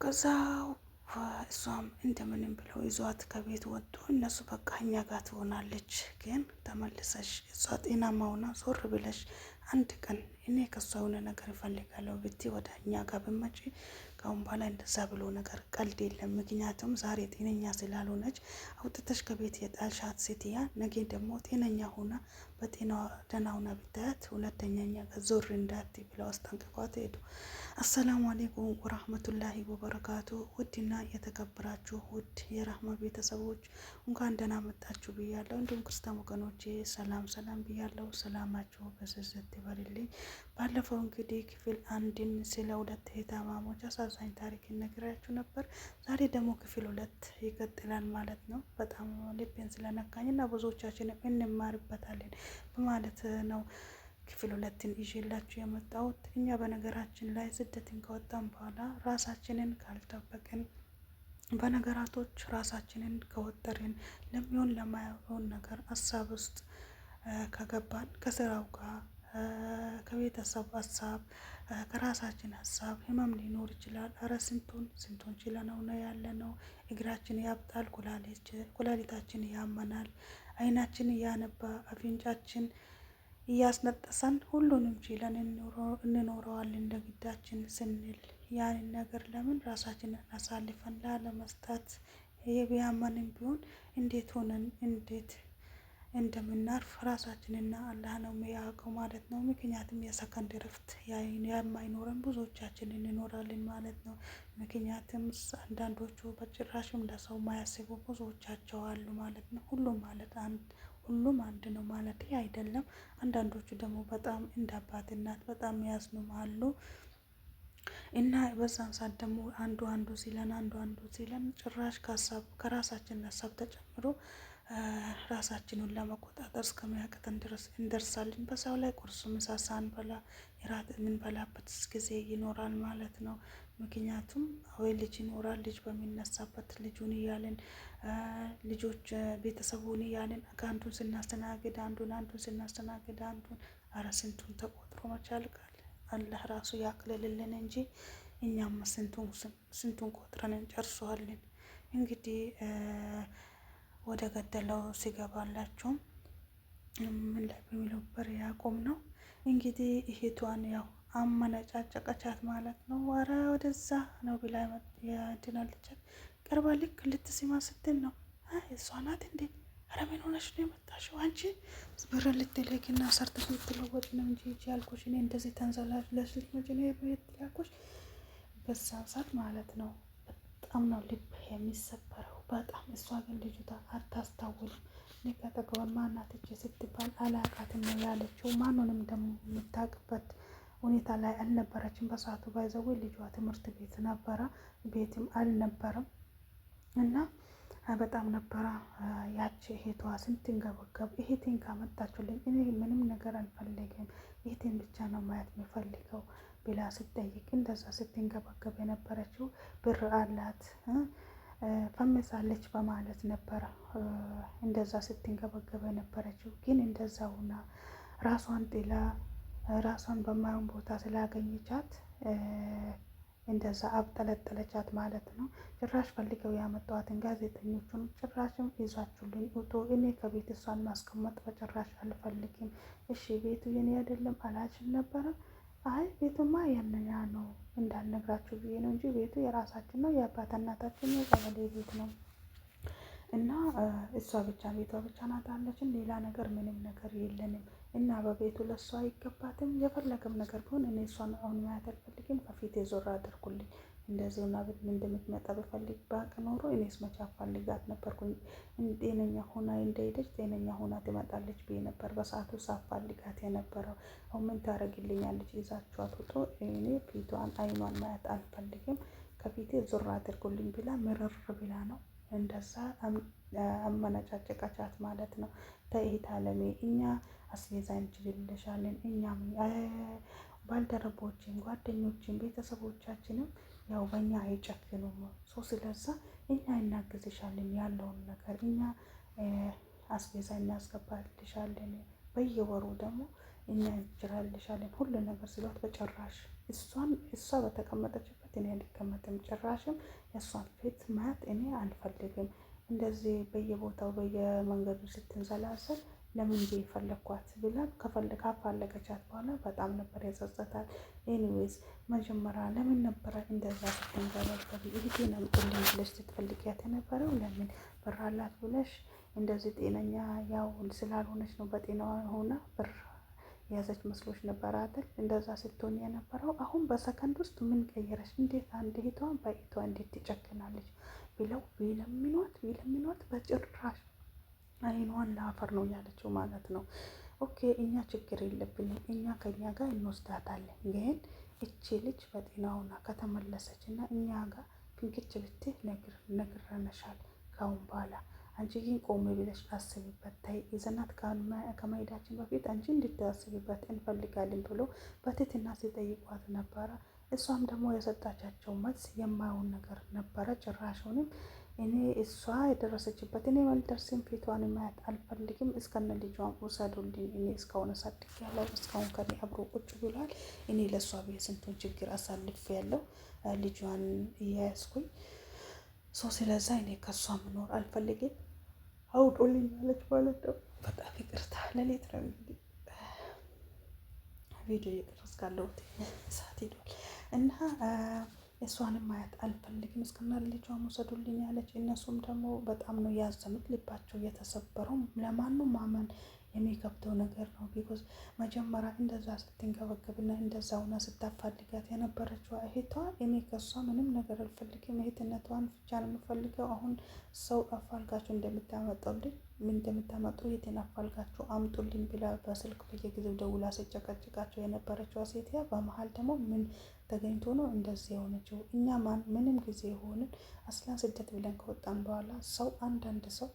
ከዛው እሷም እንደምንም ብለው ይዟት ከቤት ወጡ። እነሱ በቃ እኛ ጋር ትሆናለች፣ ግን ተመልሰሽ እሷ ጤናማ ሆና ዞር ብለሽ አንድ ቀን እኔ ከሷ የሆነ ነገር እፈልጋለሁ ብቲ ወደ እኛ ጋር ብመጪ ካሁን በኋላ እንደዛ ብሎ ነገር ቀልድ የለም። ምክንያቱም ዛሬ ጤነኛ ስላልሆነች አውጥተሽ ከቤት የጣልሻት ሴትያ ነገ ደግሞ ጤነኛ ሆና በጤናዋ ደህና ሆና ብታያት ሁለተኛ እኛ ጋር ዞር እንዳትይ ብለው አስጠንቅቋት ሄዱ። አሰላሙ አሌይኩም ወራህመቱላሂ ወበረካቱ። ውድና የተከበራችሁ ውድ የራህማ ቤተሰቦች እንኳን ደህና መጣችሁ ብያለሁ። እንዲሁም ክርስቲያን ወገኖቼ ሰላም ሰላም ብያለሁ። ሰላማችሁ በዝዝት ይበልልኝ። ባለፈው እንግዲህ ክፍል አንድን ስለ ሁለት እህትማማቾች አሳዛኝ ታሪክ ነግራችሁ ነበር። ዛሬ ደግሞ ክፍል ሁለት ይቀጥላል ማለት ነው። በጣም ልቤን ስለነካኝ እና ብዙዎቻችን እንማርበታለን በማለት ነው ክፍል ሁለትን ይዤላችሁ የመጣሁት። እኛ በነገራችን ላይ ስደትን ከወጣን በኋላ ራሳችንን ካልጠበቅን፣ በነገራቶች ራሳችንን ከወጠርን፣ ለሚሆን ለማይሆን ነገር ሀሳብ ውስጥ ከገባን ከስራው ጋር ከቤተሰብ ሀሳብ ከራሳችን ሀሳብ ህመም ሊኖር ይችላል። እረ ስንቱን ችለነው ነው ያለነው። እግራችን ያብጣል፣ ኩላሊታችን ያመናል፣ አይናችን እያነባ አፍንጫችን እያስነጠሰን ሁሉንም ችለን እንኖረዋለን እንደ ግዳችን ስንል ያንን ነገር ለምን ራሳችንን አሳልፈን ላለመስጠት የቢያመንም ቢሆን እንዴት ሆነን እንዴት እንደምናርፍ ራሳችንና አላህ ነው የሚያውቀው ማለት ነው። ምክንያቱም የሰከንድ እረፍት የማይኖረን ብዙዎቻችን እንኖራለን ማለት ነው። ምክንያቱም አንዳንዶቹ በጭራሽም ለሰው ማያስቡ ብዙዎቻቸው አሉ ማለት ነው። ሁሉም አንድ ነው ማለት አይደለም። አንዳንዶቹ ደግሞ በጣም እንደ አባት እናት በጣም ያዝኑም አሉ እና በዛን ሰዓት ደግሞ አንዱ ሲለን ጭራሽ ከራሳችን ሀሳብ ተጨምሮ ራሳችንን ለመቆጣጠር እስከሚያቅተን ድረስ እንደርሳለን። በዛው ላይ ቁርስ ምሳ ሳንበላ እራት የምንበላበት ጊዜ ይኖራል ማለት ነው። ምክንያቱም ወይ ልጅ ይኖራል፣ ልጅ በሚነሳበት ልጁን እያለን ልጆች ቤተሰቡን እያለን አንዱን ስናስተናግድ አንዱን አረ ስንቱን ተቆጥሮ መቻል ቃል አላህ ራሱ ያቅልልልን እንጂ እኛም ስንቱን ቆጥረን እንጨርሰዋለን። እንግዲህ ወደ ገደለው ሲገባላችሁ ምን ላይ በሚለው ያቆም ነው። እንግዲህ እህቷን ያው አመነጫጨቀቻት ማለት ነው። ወረ ወደዛ ነው ብላ ያድናለቻት ቀርባ ልክ ልትስማ ስትል ነው እሷ ናት እንዴ? ኧረ ምን ሆነሽ ነው የመጣሽው? አንቺ ብር ልትልኪና ሰርተሽ ልትለወጪ ነው እንጂ ያልኩሽ እኔ እንደዚህ ተንዘላዝለሽ ልትመጪ ነው ያልኩሽ። በዛ ሰዓት ማለት ነው በጣም ነው ልብ የሚሰበረው በጣም። እሷ ግን ልጅቷ አታስታውልም። ልክ አጠገቧን ማናት እቺ ስትባል አላቃትም ነው ያለችው። ማንንም ደግሞ የምታውቅበት ሁኔታ ላይ አልነበረችም በሰዓቱ። ባይዘው ልጇ ትምህርት ቤት ነበረ፣ ቤትም አልነበረም እና በጣም ነበረ ያቺ እህቷ ስትንገበገብ። እህቴን ካመጣችሁልኝ እኔ ምንም ነገር አልፈልግም፣ እህቴን ብቻ ነው ማየት የምፈልገው ብላ ስትጠይቅ እንደዛ ስትንገበገብ የነበረችው ብር አላት ፈምሳለች በማለት ነበረ እንደዛ ስትንገበገብ የነበረችው። ግን እንደዛ ሆና ራሷን ጥላ ራሷን በማይሆን ቦታ ስላገኘቻት እንደዛ አብጠለጠለቻት ማለት ነው። ጭራሽ ፈልገው ያመጣዋትን ጋዜጠኞቹን ጭራሽም ይዛችሁልኝ ውጡ፣ እኔ ከቤት እሷን ማስቀመጥ በጭራሽ አልፈልግም። እሺ ቤቱ የኔ አይደለም አላችም ነበረ? አይ ቤቱማ ያንኛ ነው እንዳልነግራችሁ ብዬ ነው እንጂ ቤቱ የራሳችን ነው፣ የአባት እናታችን የቀበሌ ቤት ነው እና እሷ ብቻ ቤቷ ብቻ ናት አለችን። ሌላ ነገር ምንም ነገር የለንም እና በቤቱ ለሷ አይገባትም። የፈለገም ነገር ቢሆን እኔ እሷን አሁን ማየት አልፈልግም፣ ከፊቴ ዞር አድርጉልኝ። እንደዚሁና እንደምትመጣ በፈልግ ባቅ ኖሮ እኔስ መቼ አፋልጋት ነበርኩኝ። ጤነኛ ሆና እንደሄደች ጤነኛ ሆና ትመጣለች ብዬ ነበር በሰዓቱ ሳፋልጋት የነበረው። አሁን ምን ታደርግልኛለች? ይዛችኋት ውጡ፣ እኔ ፊቷን አይኗን ማየት አልፈልግም፣ ከፊቴ ዞር አድርጉልኝ ብላ ምርር ብላ ነው እንደዛ አመነጫጨቃቻት ማለት ነው። ተይት አለሜ እኛ አስቤዛ እንችልልሻለን፣ እኛም ባልደረቦችን ጓደኞችን ቤተሰቦቻችንም ያው በእኛ አይጨክኑም። ስለዛ እኛ እናግዝሻለን፣ ያለውን ነገር እኛ አስቤዛ እናስገባልሻለን፣ በየወሩ ደግሞ እኛ እንችላልሻለን ሁሉ ነገር ሲሏት በጭራሽ እሷ በተቀመጠችበት እኔ አልቀመጥም። ጭራሽም የእሷን ፊት ማየት እኔ አልፈልግም። እንደዚህ በየቦታው በየመንገዱ ስትንዘላዘል ለምን ብዬ ፈለግኳት ብላ ካፋለገቻት በኋላ በጣም ነበር የጸጸታት። ኤኒዌይዝ መጀመሪያ ለምን ነበረ እንደዛ ስትንገበገቢ እህቴን አምጡልኝ ብለሽ ስትፈልጊያት የነበረው? ለምን ብር አላት ብለሽ እንደዚህ ጤነኛ ያው ስላልሆነች ነው በጤናዋ ሆና ብር የያዘች መስሎች ነበር አይደል? እንደዛ ስትሆን የነበረው። አሁን በሰከንድ ውስጥ ምን ቀየረች? እንዴት አንድ እህቷን በእህቷ እንዴት ትጨክናለች? ብለው ቢለምኗት በጭራሽ አይኗን ለአፈር ነው ያለችው ማለት ነው። ኦኬ እኛ ችግር የለብንም፣ እኛ ከኛ ጋር እንወስዳታለን። ግን እቺ ልጅ በጤናውና ከተመለሰች እና እኛ ጋር ፍንክች ብትል ነግረንሻል ካሁን በኋላ አንቺ ግን ቆም ብለሽ አስቢበት። ታይ ይዘናት ከመሄዳችን በፊት አንቺ እንድታስቢበት እንፈልጋለን ብሎ በትህትና ሲጠይቋት ነበረ። እሷም ደግሞ የሰጣቻቸው መልስ የማይሆን ነገር ነበረ። ጭራሹንም እኔ እሷ የደረሰችበት እኔ መልደርስም ፊቷን ማየት አልፈልግም፣ እስከነ ልጇን ውሰዱልኝ፣ እኔ እስካሁን አሳድግ ያለው እስካሁን ከኔ አብሮ ቁጭ ብሏል፣ እኔ ለእሷ ብዬ ስንቱን ችግር አሳልፍ ያለው ልጇን እያያዝኩኝ ሰው፣ ስለዛ እኔ ከእሷ መኖር አልፈልግም፣ አውጡልኝ አለች ማለት ነው። በጣም ይቅርታ ለሌት ነው እንግዲህ ቪዲዮ እየቀረጽኩ ያለሁት ሰዓት ሄዷል እና እሷንም ማየት አልፈልግም እስከና ልጇ መውሰዱልኝ አለች። እነሱም ደግሞ በጣም ነው ያዘኑት፣ ልባቸው የተሰበረው። ለማንም ማመን የሚከብደው ነገር ነው። ቢኮዝ መጀመሪያ እንደዛ ስትንገበገብና እንደዛ ሆና ስታፋልጋት የነበረችው እህቷ እኔ ከሷ ምንም ነገር አልፈልግም፣ እህትነቷን ብቻ ነው የምፈልገው። አሁን ሰው አፋልጋችሁ እንደምታመጡ እህቴን አፋልጋችሁ አምጡልኝ ብላ በስልክ በየጊዜው ደውላ ስጨቀጭቃቸው የነበረችው ሴትያ በመሀል ደግሞ ምን ተገኝቶ ነው እንደዚህ የሆነችው? እኛ ምንም ጊዜ የሆንን አስላን ስደት ብለን ከወጣን በኋላ ሰው አንዳንድ ሰው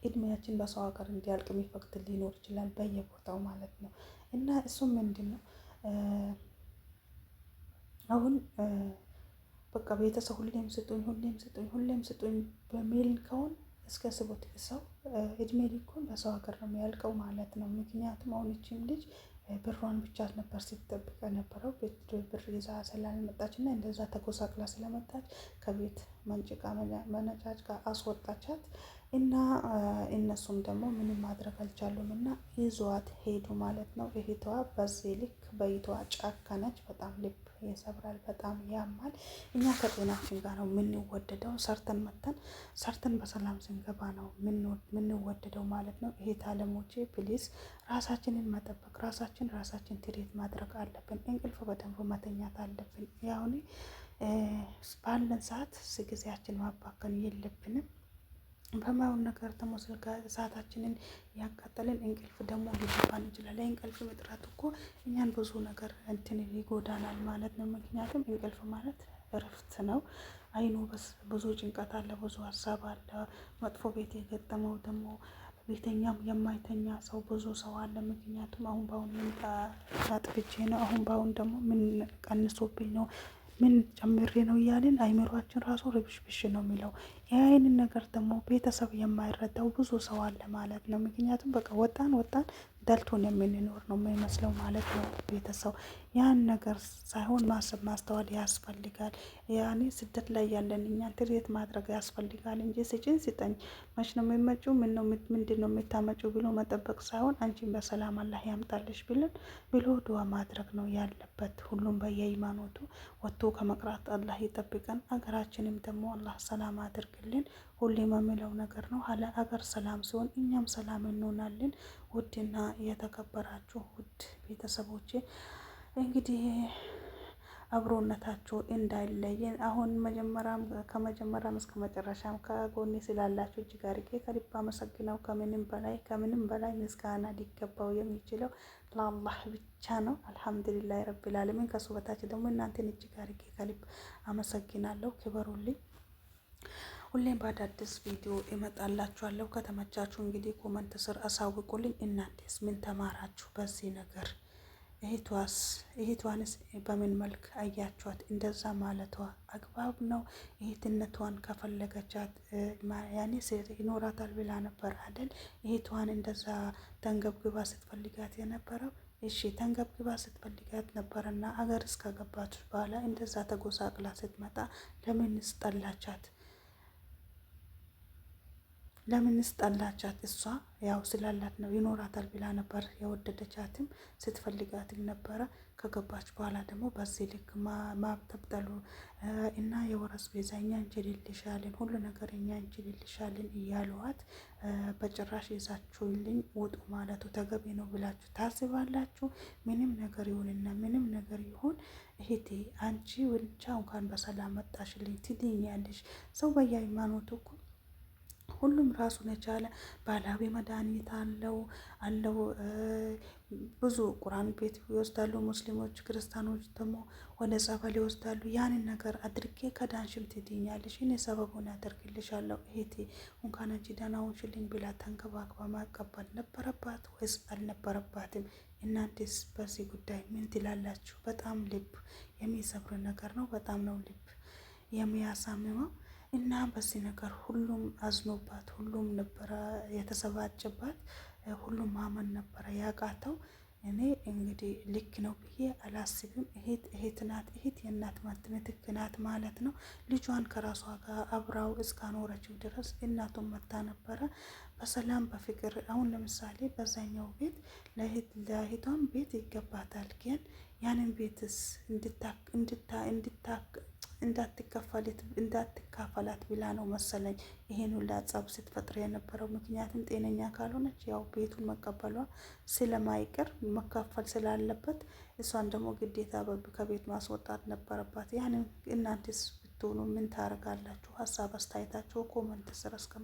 እድሜያችን በሰው ሀገር እንዲያልቅ የሚፈቅድ ሊኖር ይችላል፣ በየቦታው ማለት ነው። እና እሱም ምንድን ነው አሁን በቃ ቤተሰብ ሁሌም ስጡኝ በሚል ከሆን እስከ ስቦት ሰው እድሜ ልኩን በሰው ሀገር ነው የሚያልቀው ማለት ነው። ምክንያቱም አሁን ይህችም ልጅ ብሯን ብቻ ነበር ሲጠብቅ የነበረው። ብር ይዛ ስላልመጣች እና እንደዛ ተጎሳቅላ ስለመጣች ከቤት መንጭቃ መነጫጭቃ አስወጣቻት እና እነሱም ደግሞ ምንም ማድረግ አልቻሉም እና ይዟት ሄዱ ማለት ነው። እህቷ በዚህ ልክ በይቷ ጨከነች። በጣም ልብ ይሰብራል፣ በጣም ያማል። እኛ ከጤናችን ጋር ነው የምንወደደው። ሰርተን በሰላም ስንገባ ነው የምንወደደው ማለት ነው። እህት አለሞቼ ፕሊዝ ራሳችንን መጠበቅ፣ ራሳችን ትሪት ማድረግ አለብን። እንቅልፍ በደንብ መተኛት አለብን። ያሁን ባለን ሰዓት ጊዜያችን ማባከን የለብንም። በማየውን ነገር ደግሞ ስልክ ሰዓታችንን ያቃጠልን እንቅልፍ ደግሞ ሊገባን ይችላል። እንቅልፍ እጥረት እኮ እኛን ብዙ ነገር እንትን ይጎዳናል ማለት ነው። ምክንያቱም እንቅልፍ ማለት እረፍት ነው። አይኑ ብዙ ጭንቀት አለ፣ ብዙ ሀሳብ አለ። መጥፎ ቤት የገጠመው ደግሞ ቤተኛም የማይተኛ ሰው ብዙ ሰው አለ። ምክንያቱም አሁን በአሁን ምን አጥፍቼ ነው፣ አሁን በአሁን ደግሞ ምን ቀንሶብኝ ነው፣ ምን ጨምሬ ነው እያልን አይምሯችን ራሱ ርብሽብሽ ነው የሚለው። ይህንን ነገር ደግሞ ቤተሰብ የማይረዳው ብዙ ሰው አለ ማለት ነው። ምክንያቱም በቃ ወጣን ደልቶን የምንኖር ነው የሚመስለው ማለት ነው። ቤተሰብ ያን ነገር ሳይሆን ማሰብ ማስተዋል ያስፈልጋል። ያኔ ስደት ላይ ያለን እኛን ትሬት ማድረግ ያስፈልጋል እንጂ ስጠኝ መች ነው የሚመጪው ምንድን ነው የምታመጪው ብሎ መጠበቅ ሳይሆን አንቺን በሰላም አላህ ያምጣልሽ ብሎ ዱዓ ማድረግ ነው ያለበት። ሁሉም በየሃይማኖቱ ወጥቶ ከመቅራት አላህ ይጠብቀን። ሀገራችንም ደግሞ አላህ ሰላም አድርግልን። ሁሌም የምለው ነገር ነው። ሀገር ሰላም ሲሆን እኛም ሰላም እንሆናለን። ውድና የተከበራችሁ ውድ ቤተሰቦቼ እንግዲህ አብሮነታችሁ እንዳይለየን። አሁን ከመጀመሪያም እስከ መጨረሻም ከጎኔ ስላላችሁ እጅግ አድርጌ ከልብ አመሰግነው። ከምንም በላይ ምስጋና ሊገባው የሚችለው ለአላህ ብቻ ነው። አልሐምዱሊላህ ረቢል ዓለሚን። ከሱ በታች ደግሞ እናንተን እጅግ አድርጌ ከልብ አመሰግናለሁ። ክበሩልኝ። ሁሌም በአዳዲስ ቪዲዮ እመጣላችኋለሁ። ከተመቻችሁ እንግዲህ ኮመንት ስር አሳውቁልኝ። እናንተስ ምን ተማራችሁ በዚህ ነገር? እህቷንስ በምን መልክ አያችኋት? እንደዛ ማለቷ አግባብ ነው? እህትነቷን ከፈለገቻት ያኔ ሴት ይኖራታል ብላ ነበር አይደል? እህቷን እንደዛ ተንገብግባ ስትፈልጋት የነበረው እሺ ተንገብግባ ስትፈልጋት ነበረና አገር እስከገባች በኋላ እንደዛ ተጎሳቅላ ስትመጣ ለምንስ ጠላቻት? ለምንስ ጠላቻት? እሷ ያው ስላላት ነው ይኖራታል ብላ ነበር የወደደቻትም ስትፈልጋትም ነበረ። ከገባች በኋላ ደግሞ በዚህ ልክ ማብጠብጠሉ እና የወረስ ቤዛ እኛ እንችልልሻለን፣ ሁሉ ነገር እኛ እንችልልሻለን እያለዋት በጭራሽ ይዛችሁልኝ ውጡ ማለቱ ተገቢ ነው ብላችሁ ታስባላችሁ? ምንም ነገር ይሁንና ምንም ነገር ይሁን እህቴ አንቺ ብቻ እንኳን በሰላም መጣሽልኝ ትድኛለሽ። ሰው በየሃይማኖቱ እኮ ሁሉም ራሱን የቻለ ባህላዊ መድኃኒት አለው። ብዙ ቁርአን ቤት ይወስዳሉ ሙስሊሞች፣ ክርስቲያኖች ደግሞ ወደ ጸበል ይወስዳሉ። ያንን ነገር አድርጌ ከዳንሽም ትድኛለሽ፣ እኔ ሰበቡን ያደርግልሻለሁ እህቴ እንኳን አንቺ ደህና ሆንሽልኝ ብላ ተንከባክባ ማቀበል ነበረባት ወይስ አልነበረባትም? እናንተስ በዚህ ጉዳይ ምን ትላላችሁ? በጣም ልብ የሚሰብር ነገር ነው። በጣም ነው ልብ የሚያሳምመው። እና በዚህ ነገር ሁሉም አዝኖባት፣ ሁሉም ነበረ የተሰባጨባት፣ ሁሉም ማመን ነበረ ያቃተው። እኔ እንግዲህ ልክ ነው ብዬ አላስብም። እህት ናት። እህት የእናት ምትክ ናት ማለት ነው። ልጇን ከራሷ ጋር አብራው እስካኖረችው ድረስ እናቱን መታ ነበረ በሰላም በፍቅር። አሁን ለምሳሌ በዛኛው ቤት ለእህቷም ቤት ይገባታል፣ ግን ያንን ቤትስ እንዳትካፈላት ብላ ነው መሰለኝ ይሄን ሁላ ጸብ ስትፈጥር የነበረው። ምክንያቱም ጤነኛ ካልሆነች ያው ቤቱን መቀበሏ ስለማይቀር መካፈል ስላለበት እሷን ደግሞ ግዴታ ከቤት ማስወጣት ነበረባት። ያንን እናንተስ ብትሆኑ ምን ታደርጋላችሁ? ሀሳብ አስተያየታችሁ ኮመንት ስር አስቀምጡ።